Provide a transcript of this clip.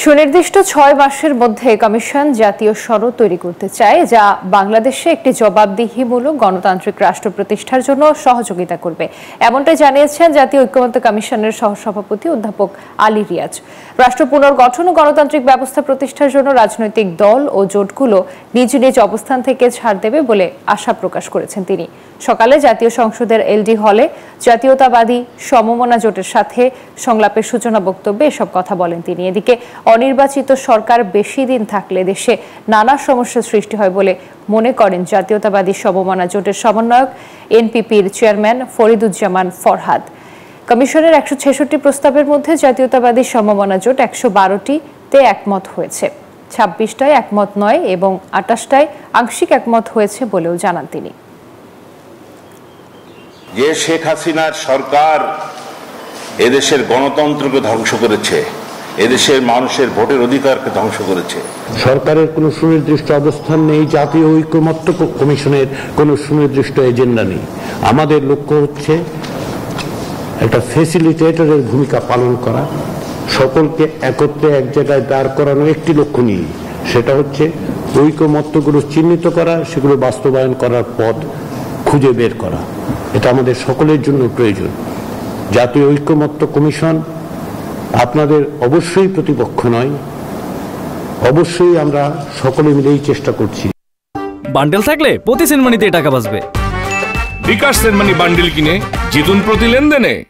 সুনির্দিষ্ট ৬ মাসের মধ্যে কমিশন জাতীয় সনদ তৈরি করতে চায়, যা বাংলাদেশে একটি জবাবদিহিমূলক গণতান্ত্রিক রাষ্ট্র প্রতিষ্ঠার জন্য সহযোগিতা করবে। এমনটাই জানিয়েছেন জাতীয় ঐক্যমত্য কমিশনের সহসভাপতি অধ্যাপক আলী রিয়াজ। রাষ্ট্র পুনর্গঠন ও গণতান্ত্রিক ব্যবস্থা প্রতিষ্ঠার জন্য রাজনৈতিক দল ও জোটগুলো নিজ নিজ অবস্থান থেকে ছাড় দেবে বলে আশা প্রকাশ করেছেন তিনি। সকালে জাতীয় সংসদের এলডি হলে জাতীয়তাবাদী সমমনা জোটের সাথে সংলাপের সূচনা বক্তব্যে এসব কথা বলেন তিনি। এদিকে অনির্বাচিত সরকার বেশি দিন থাকলে দেশে নানা সমস্যার সৃষ্টি হয় বলে মনে করেন জাতীয়তাবাদী সমমনা জোটের সমন্বয়ক এনপিপির চেয়ারম্যান ফরিদুজ্জামান ফরহাদ। কমিশনের ১৬৬ প্রস্তাবের মধ্যে জাতীয়তাবাদী সমমনা জোট ১১২টিতে একমত হয়েছে, ২৬টায় একমত নয় এবং ২৮টায় আংশিক একমত হয়েছে বলেও জানান তিনি। যে শেখ হাসিনার সরকার এদেশের গণতন্ত্রকে ধ্বংস করেছে, এদেশের মানুষের ভোটের অধিকারকে ধ্বংস করেছে। সরকারের কোনো সুনির্দিষ্ট অবস্থান নেই, জাতীয় ঐক্যমত্য কমিশনের কোনো সুনির্দিষ্ট এজেন্ডা নেই। আমাদের লক্ষ্য হচ্ছে একটা ফ্যাসিলিটেটরের ভূমিকা পালন করা, সকলকে একত্রে এক জায়গায় দাঁড় করানো একটি লক্ষ্য নিয়ে, সেটা হচ্ছে ঐক্যমত্যগুলো চিহ্নিত করা, সেগুলো বাস্তবায়ন করার পথ খুঁজে বের করা। এটা আমাদের সকলের জন্য প্রয়োজন। জাতীয় ঐক্যমত্য কমিশন আপনাদের অবশ্যই প্রতিপক্ষ নয়, অবশ্যই আমরা সকলে মিলেই চেষ্টা করছি। বান্ডেল থাকলে প্রতি সেনমানিতে টাকা বাঁচবে। বিকাশ সেনমানি বান্ডেল কিনে জিতুন প্রতি লেনদেনে।